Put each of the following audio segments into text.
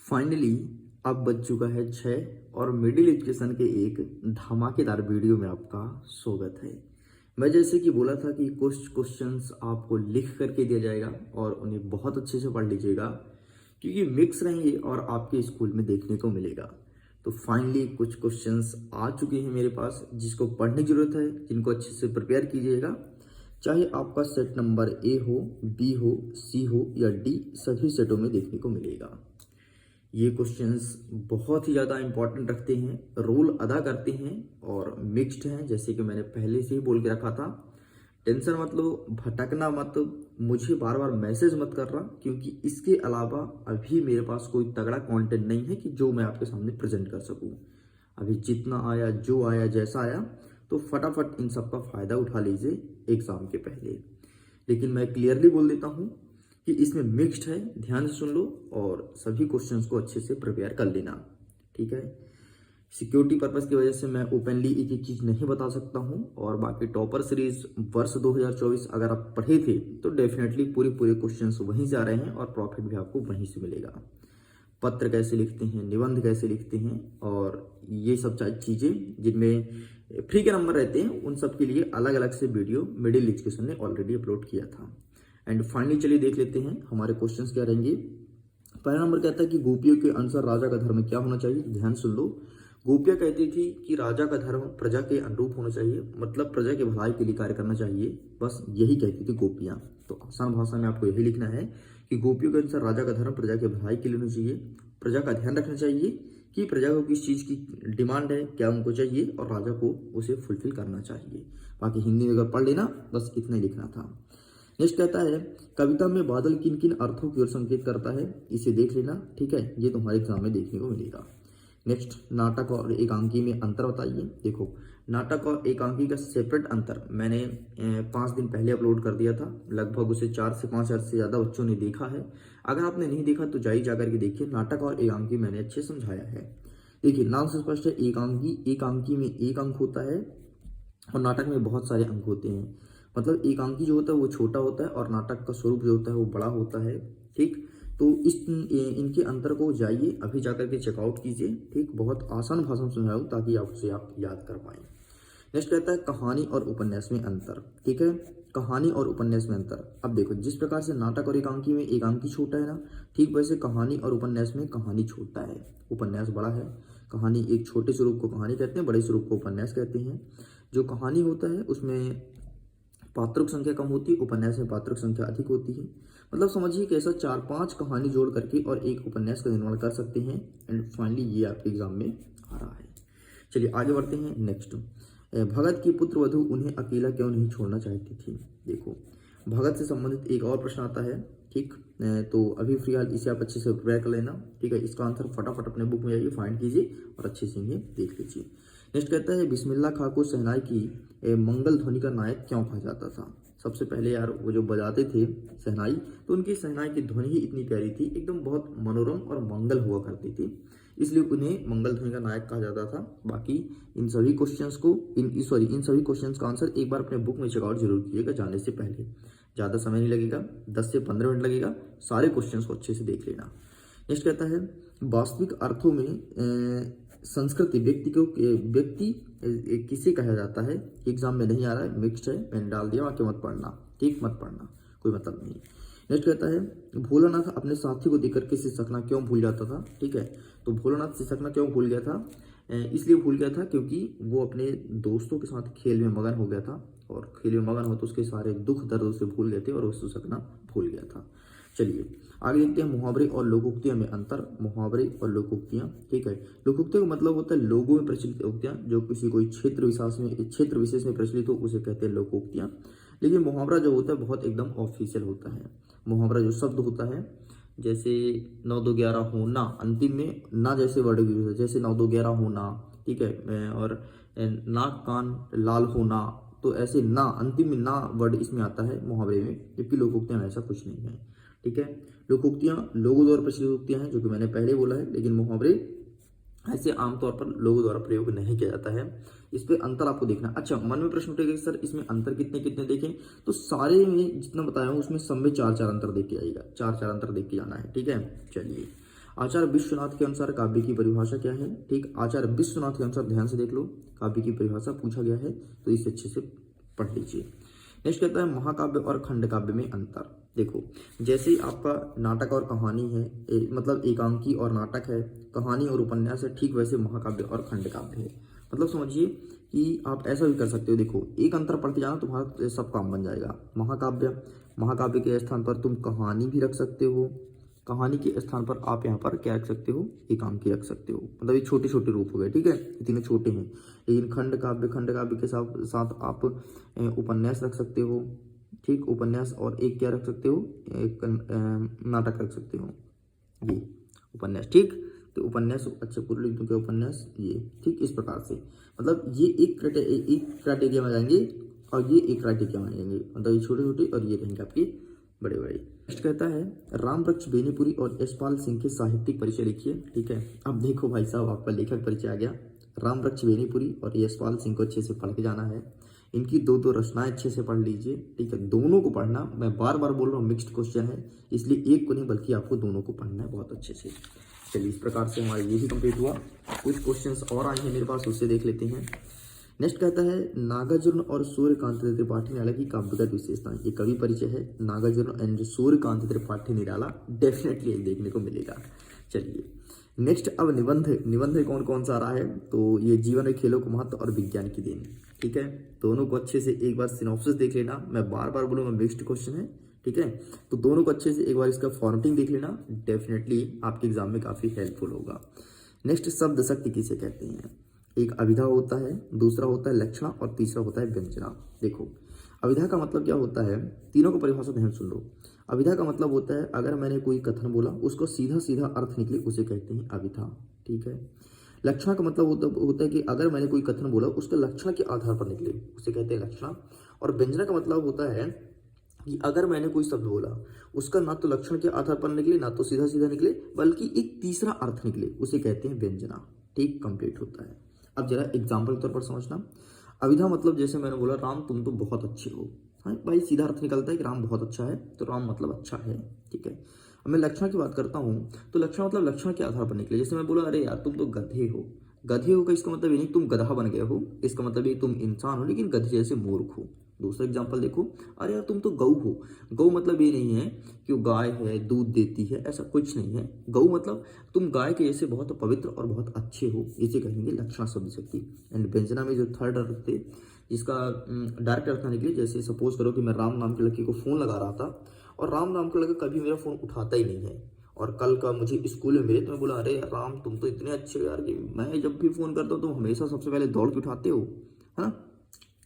Finally अब बज चुका है 6 और मिडिल एजुकेशन के एक धमाकेदार वीडियो में आपका स्वागत है। मैं जैसे कि बोला था कि कुछ क्वेश्चंस आपको लिख करके दिया जाएगा और उन्हें बहुत अच्छे से पढ़ लीजिएगा क्योंकि मिक्स रहेंगे और आपके स्कूल में देखने को मिलेगा। तो फाइनली कुछ क्वेश्चंस आ चुके हैं मेरे पास जिसको पढ़ने की जरूरत है, जिनको अच्छे से प्रिपेयर कीजिएगा। चाहे आपका सेट नंबर ए हो, बी हो, सी हो या डी, सभी सेटों में देखने को मिलेगा। ये क्वेश्चंस बहुत ही ज़्यादा इंपॉर्टेंट रखते हैं, रोल अदा करते हैं और मिक्स्ड हैं, जैसे कि मैंने पहले से ही बोल के रखा था। टेंशन मत लो, भटकना मत, मुझे बार बार मैसेज मत कर रहा क्योंकि इसके अलावा अभी मेरे पास कोई तगड़ा कंटेंट नहीं है कि जो मैं आपके सामने प्रेजेंट कर सकूं। अभी जितना आया, जो आया, जैसा आया, तो फटाफट इन सब का फ़ायदा उठा लीजिए एग्ज़ाम के पहले। लेकिन मैं क्लियरली बोल देता हूँ कि इसमें मिक्स्ड है, ध्यान से सुन लो और सभी क्वेश्चंस को अच्छे से प्रिपेयर कर लेना, ठीक है। सिक्योरिटी पर्पस की वजह से मैं ओपनली एक एक चीज़ नहीं बता सकता हूं और बाकी टॉपर सीरीज वर्ष 2024 अगर आप पढ़े थे तो डेफिनेटली पूरे क्वेश्चंस वहीं से आ रहे हैं और प्रॉफिट भी आपको वहीं से मिलेगा। पत्र कैसे लिखते हैं, निबंध कैसे लिखते हैं और ये सब चीज़ें जिनमें फ्री के नंबर रहते हैं, उन सब के लिए अलग अलग से वीडियो मिडिल एजुकेशन ने ऑलरेडी अपलोड किया था। एंड फाइनली चलिए देख लेते हैं हमारे क्वेश्चंस क्या रहेंगे। पहला नंबर कहता है कि गोपियों के अनुसार राजा का धर्म क्या होना चाहिए। ध्यान सुन लो, गोपियां कहती थी कि राजा का धर्म प्रजा के अनुरूप होना चाहिए, मतलब प्रजा के भलाई के लिए कार्य करना चाहिए, बस यही कहती थी गोपियां। तो आसान भाषा में आपको यही लिखना है कि गोपियों के अनुसार राजा का धर्म प्रजा के भलाई के लिए होना चाहिए, प्रजा का ध्यान रखना चाहिए कि प्रजा को किस चीज़ की डिमांड है, क्या उनको चाहिए और राजा को उसे फुलफिल करना चाहिए। बाकी हिंदी में अगर पढ़ लेना, बस इतना ही लिखना था। नेक्स्ट कहता है कविता में बादल किन किन अर्थों की ओर संकेत करता है, इसे देख लेना, ठीक है, ये तुम्हारे एग्जाम में देखने को मिलेगा। नेक्स्ट, नाटक और एकांकी में अंतर बताइए। देखो, नाटक और एकांकी का सेपरेट अंतर मैंने 5 दिन पहले अपलोड कर दिया था, लगभग उसे 4 से 5 हज़ार से ज़्यादा बच्चों ने देखा है। अगर आपने नहीं देखा तो जाइए जाकर के देखिए, नाटक और एकांकी मैंने अच्छे समझाया है। देखिए, नाम से स्पष्ट है, एकांकी में एक अंक होता है और नाटक में बहुत सारे अंक होते हैं। मतलब एकांकी जो होता है वो छोटा होता है और नाटक का स्वरूप जो होता है वो बड़ा होता है, ठीक। तो इनके अंतर को जाइए अभी जाकर के चेकआउट कीजिए, ठीक। बहुत आसान भाषा में समझाऊँ ताकि आप याद कर पाएं। नेक्स्ट कहता है कहानी और उपन्यास में अंतर, ठीक है। कहानी और उपन्यास में अंतर, अब देखो, जिस प्रकार से नाटक और एकांकी में एकांकी छोटा है ना, ठीक वैसे कहानी और उपन्यास में कहानी छोटा है, उपन्यास बड़ा है। कहानी एक छोटे स्वरूप को कहानी कहते हैं, बड़े स्वरूप को उपन्यास कहते हैं। जो कहानी होता है उसमें पात्रों की संख्या कम होती है, उपन्यास में पात्रों की संख्या अधिक होती है। मतलब समझिए कि ऐसा 4-5 कहानी जोड़ करके और एक उपन्यास का निर्माण कर सकते हैं। एंड फाइनली ये आपके एग्जाम में आ रहा है। चलिए आगे बढ़ते हैं। नेक्स्ट, भगत की पुत्र वधू उन्हें अकेला क्यों नहीं छोड़ना चाहती थी। देखो, भगत से संबंधित एक और प्रश्न आता है, ठीक। तो अभी फिलहाल इसे आप अच्छे से प्रिपेयर कर लेना, ठीक है। इसका आंसर फटाफट अपने बुक में जाइए, फाइंड कीजिए और अच्छे से इन्हें देख लीजिए। नेक्स्ट कहता है बिस्मिल्लाह खां को शहनाई की मंगल ध्वनि का नायक क्यों कहा जाता था। सबसे पहले यार वो जो बजाते थे शहनाई, तो उनकी शहनाई की ध्वनि ही इतनी प्यारी थी, एकदम बहुत मनोरम और मंगल हुआ करती थी, इसलिए उन्हें मंगल ध्वनि का नायक कहा जाता था। बाकी इन सभी क्वेश्चंस का आंसर एक बार अपने बुक में चेकआउट जरूर कीजिएगा जाने से पहले। ज़्यादा समय नहीं लगेगा, 10 से 15 मिनट लगेगा, सारे क्वेश्चंस को अच्छे से देख लेना। नेक्स्ट कहता है वास्तविक अर्थों में संस्कृति व्यक्ति किसे कहा जाता है। एग्जाम में नहीं आ रहा है, मिक्स्ड है, मैंने डाल दिया, वाक्य मत पढ़ना, ठीक, मत पढ़ना, कोई मतलब नहीं। नेक्स्ट कहता है भोलानाथ अपने साथी को देखकर के सिसकना क्यों भूल जाता था, ठीक है। तो भोलानाथ सिसकना क्यों भूल गया था, इसलिए भूल गया था क्योंकि वो अपने दोस्तों के साथ खेल में मगन हो गया था और खेल में मगन हो तो उसके सारे दुख दर्द उसे भूल गए थे और वो सिसकना भूल गया था। चलिए आगे देखते हैं मुहावरे और लोकोक्तियां में अंतर। मुहावरे और लोकोक्तियां, ठीक है। लोकोक्तियों का मतलब होता है लोगों में प्रचलित उक्तियां, जो किसी कोई क्षेत्र विशेष में प्रचलित हो उसे कहते हैं लोकोक्तियां। लेकिन मुहावरा जो होता है बहुत एकदम ऑफिशियल होता है। मुहावरा जो शब्द होता है, जैसे 9 2 11 होना, अंतिम में ना जैसे वर्ड यूज है, जैसे 9 2 11 होना, ठीक है, और नाक कान लाल होना, तो ऐसे ना अंतिम में ना वर्ड इसमें आता है मुहावरे में, जबकि लोकोक्तियां में ऐसा कुछ नहीं है, ठीक है। लोकोक्तियां लोगों द्वारा प्रचलित उक्तियां हैं, जो कि मैंने पहले बोला है, लेकिन मुहावरे ऐसे आमतौर पर लोगों द्वारा प्रयोग नहीं किया जाता है। इस पे अंतर आपको देखना। अच्छा, मन में प्रश्न उठेगा सर इसमें अंतर कितने कितने देखें, तो सारे में जितना बताया हूँ उसमें सब में 4-4 अंतर देख के आएगा, 4-4 अंतर देख के जाना है, ठीक है। चलिए आचार्य विश्वनाथ के अनुसार काव्य की परिभाषा क्या है? ठीक, आचार्य विश्वनाथ के अनुसार ध्यान से देख लो, काव्य की परिभाषा पूछा गया है, तो इसे अच्छे से पढ़ लीजिए। नेक्स्ट कहता है महाकाव्य और खंड काव्य में अंतर। देखो, जैसे आपका नाटक और कहानी है, मतलब एकांकी और नाटक है, कहानी और उपन्यास है, ठीक वैसे महाकाव्य और खंड काव्य है। मतलब समझिए कि आप ऐसा भी कर सकते हो, देखो एक अंतर पढ़ते जाना, तुम्हारा सब काम बन जाएगा। महाकाव्य के स्थान पर तुम कहानी भी रख सकते हो, कहानी के स्थान पर आप यहाँ पर क्या रख सकते हो? एकांकी रख सकते हो। मतलब ये छोटे छोटे रूप हो गए, ठीक है, ये तीनों छोटे हैं। लेकिन खंड काव्य के साथ साथ आप उपन्यास रख सकते हो, ठीक, उपन्यास, और एक क्या रख सकते हो? एक नाटक रख सकते हो, ये उपन्यास, ठीक। तो उपन्यास, अच्छा पूरा लिख दूं क्या? उपन्यास, ये, ठीक, इस प्रकार से। मतलब ये एक क्राइटेरिया में जाएंगे और ये एक क्राइटेरिया में जाएंगे, मतलब ये छोटे छोटे और ये रहेंगे आपके बड़े बड़े। नेक्स्ट कहता है रामवृक्ष बेनीपुरी और यशपाल सिंह के साहित्यिक परिचय लिखिए। ठीक है, अब देखो भाई साहब, आपका लेखक परिचय आ गया। रामवृक्ष बेनीपुरी और यशपाल सिंह को अच्छे से पढ़ के जाना है। इनकी दो रचनाएं अच्छे से पढ़ लीजिए, ठीक है, दोनों को पढ़ना। मैं बार बार बोल रहा हूँ, मिक्स्ड क्वेश्चन है, इसलिए एक को नहीं बल्कि आपको दोनों को पढ़ना है बहुत अच्छे से। चलिए, इस प्रकार से हमारा ये भी कंप्लीट हुआ। कुछ क्वेश्चंस और आए हैं मेरे पास, उससे देख लेते हैं। नेक्स्ट कहता है नागार्जुन और सूर्यकांत त्रिपाठी निराला की काव्यगत विशेषता। ये कवि परिचय है, नागार्जुन एंड सूर्यकांत त्रिपाठी निराला, डेफिनेटली देखने को मिलेगा। चलिए नेक्स्ट, अब निबंध कौन कौन सा आ रहा है? तो ये जीवन में खेलों को महत्व और विज्ञान की देन, ठीक है। दोनों को अच्छे से एक बार सिनॉप्सिस देख लेना, मैं बार बार बोलूँगा मिक्स्ड क्वेश्चन है, ठीक है। तो दोनों को अच्छे से एक बार इसका फॉर्मेटिंग देख लेना, डेफिनेटली आपके एग्जाम में काफ़ी हेल्पफुल होगा। नेक्स्ट, शब्द शक्ति किसे कहते हैं? एक अभिधा होता है, दूसरा होता है लक्षणा और तीसरा होता है व्यंजना। देखो, अभिधा का मतलब क्या होता है? तीनों को परिभाषा ध्यान सुन लो। अभिधा का मतलब होता है अगर मैंने कोई कथन बोला, उसको सीधा सीधा अर्थ निकले, उसे कहते हैं अभिधा, ठीक है। लक्षणा का मतलब होता है कि अगर मैंने कोई कथन बोला, उसका लक्षण के आधार पर निकले, उसे कहते हैं लक्षणा। और व्यंजना का मतलब होता है कि अगर मैंने कोई शब्द बोला, उसका ना तो लक्षण के आधार पर निकले, ना तो सीधा सीधा निकले, बल्कि एक तीसरा अर्थ निकले, उसे कहते हैं व्यंजना। ठीक, कंप्लीट होता है। अब जरा एग्जाम्पल के तौर पर समझना। अभिधा मतलब जैसे मैंने बोला, राम तुम तो बहुत अच्छे हो, हाँ भाई, सीधा अर्थ निकलता है कि राम बहुत अच्छा है, तो राम मतलब अच्छा है, ठीक है। अब मैं लक्षण की बात करता हूँ, तो लक्षण मतलब लक्षण के आधार पर निकले। जैसे मैं बोला, अरे यार तुम तो गधे हो। गधे हो का इसका मतलब ये नहीं तुम गधा बन गए हो, इसका मतलब ये तुम इंसान हो लेकिन गधे जैसे मूर्ख हो। दूसरा एग्जाम्पल देखो, अरे यार तुम तो गऊ हो। गऊ मतलब ये नहीं है कि वो गाय है, दूध देती है, ऐसा कुछ नहीं है। गऊ मतलब तुम गाय के जैसे बहुत पवित्र और बहुत अच्छे हो, इसे कहेंगे लक्षण शब्द शक्ति। एंड व्यंजना में जो थर्ड अर्थ थे, जिसका डायरेक्ट अर्थ निकले, जैसे सपोज करो कि मैं राम नाम के लड़के को फोन लगा रहा था और राम नाम का लड़का कभी मेरा फोन उठाता ही नहीं है, और कल का मुझे स्कूल में मिले तो मैं बोला, अरे राम तुम तो इतने अच्छे हो यार कि मैं जब भी फोन करता हूँ तुम हमेशा सबसे पहले दौड़ के उठाते हो, है ना।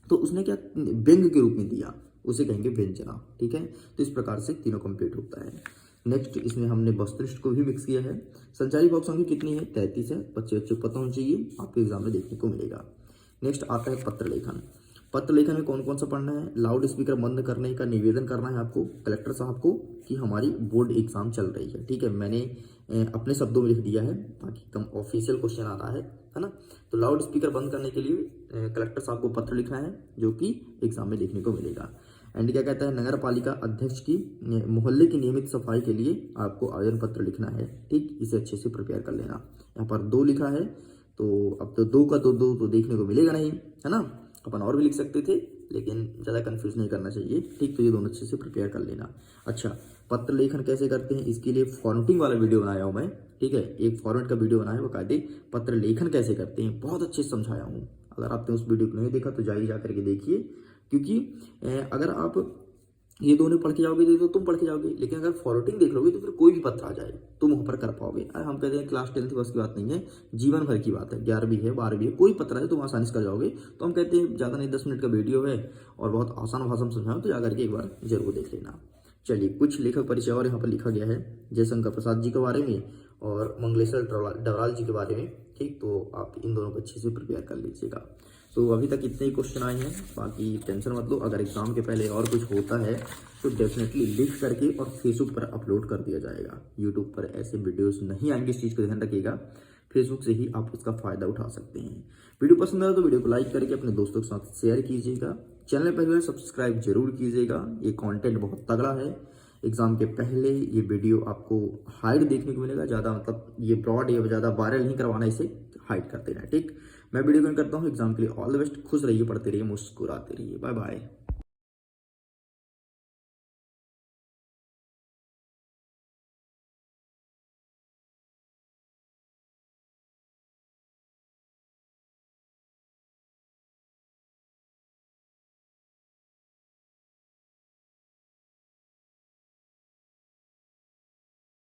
तो उसने क्या व्यंग के रूप में दिया, उसे कहेंगे व्यंजना, ठीक है। तो इस प्रकार से तीनों कंप्लीट होता है। नेक्स्ट, इसमें हमने वस्तुनिष्ठ को भी मिक्स किया है। संचारी बॉक्स संख्या कितनी है? 33 है। बच्चे को पता होना चाहिए, आपके एग्जाम में देखने को मिलेगा। नेक्स्ट आता है पत्र लेखन। पत्र लेखन में कौन कौन सा पढ़ना है? लाउड स्पीकर बंद करने का निवेदन करना है आपको कलेक्टर साहब को कि हमारी बोर्ड एग्जाम चल रही है, ठीक है। मैंने अपने शब्दों में लिख दिया है, बाकी कम ऑफिशियल क्वेश्चन आ रहा है ना। तो लाउड स्पीकर बंद करने के लिए कलेक्टर साहब को पत्र लिखना है, जो कि एग्जाम में देखने को मिलेगा। एंड क्या कहता है, नगर पालिका अध्यक्ष की मोहल्ले की नियमित सफाई के लिए आपको आवेदन पत्र लिखना है, ठीक। इसे अच्छे से प्रिपेयर कर लेना। यहाँ पर 2 लिखा है, तो अब तो 2 का 2 तो देखने को मिलेगा नहीं, है ना। अपन और भी लिख सकते थे, लेकिन ज़्यादा कंफ्यूज नहीं करना चाहिए, ठीक। तो ये दोनों अच्छे से प्रिपेयर कर लेना। अच्छा, पत्र लेखन कैसे करते हैं, इसके लिए फॉर्मेटिंग वाला वीडियो बनाया हूँ मैं, ठीक है। एक फॉर्मेट का वीडियो बनाया है बकायदे, पत्र लेखन कैसे करते हैं, बहुत अच्छे से समझाया हूँ। अगर आपने उस वीडियो को नहीं देखा तो जाइए जा करके देखिए, क्योंकि अगर आप ये दोनों पढ़ के जाओगे तो तुम पढ़ के जाओगे, लेकिन अगर फॉर्मेटिंग देख लोगे तो फिर कोई भी पत्र आ जाए तुम वहाँ पर कर पाओगे। अरे हम कहते हैं क्लास 10th बस की बात नहीं है, जीवन भर की बात है, 11वीं है, 12वीं है, कोई पत्र है तुम आसानी से कर जाओगे। तो हम कहते हैं ज़्यादा नहीं, 10 मिनट का वीडियो है और बहुत आसान भाषा में समझाओ, तो जाकर के एक बार जरूर देख लेना। चलिए, कुछ लेखक परिचय और यहाँ पर लिखा गया है, जयशंकर प्रसाद जी के बारे में और मंगलेश्वर डवराल जी के बारे में, ठीक। तो आप इन दोनों को अच्छे से प्रिपेयर कर लीजिएगा। तो अभी तक इतने ही क्वेश्चन आए हैं, बाकी टेंशन मत लो। अगर एग्जाम के पहले और कुछ होता है तो डेफिनेटली लिख करके और फेसबुक पर अपलोड कर दिया जाएगा। यूट्यूब पर ऐसे वीडियोस नहीं आएंगे, इस चीज़ का ध्यान रखिएगा। फेसबुक से ही आप इसका फायदा उठा सकते हैं। वीडियो पसंद आया तो वीडियो को लाइक करके अपने दोस्तों के साथ शेयर कीजिएगा। चैनल पहले सब्सक्राइब जरूर कीजिएगा, ये कंटेंट बहुत तगड़ा है। एग्ज़ाम के पहले ये वीडियो आपको हाइड देखने को मिलेगा, ज़्यादा मतलब ये ब्रॉड या ज़्यादा वायरल नहीं करवाना, इसे हाइड कर देना, ठीक। मैं वीडियो को करता हूँ। एग्जाम के लिए ऑल द बेस्ट, खुश रहिए, पढ़ते रहिए, मुस्कुराते रहिए, बाय बाय।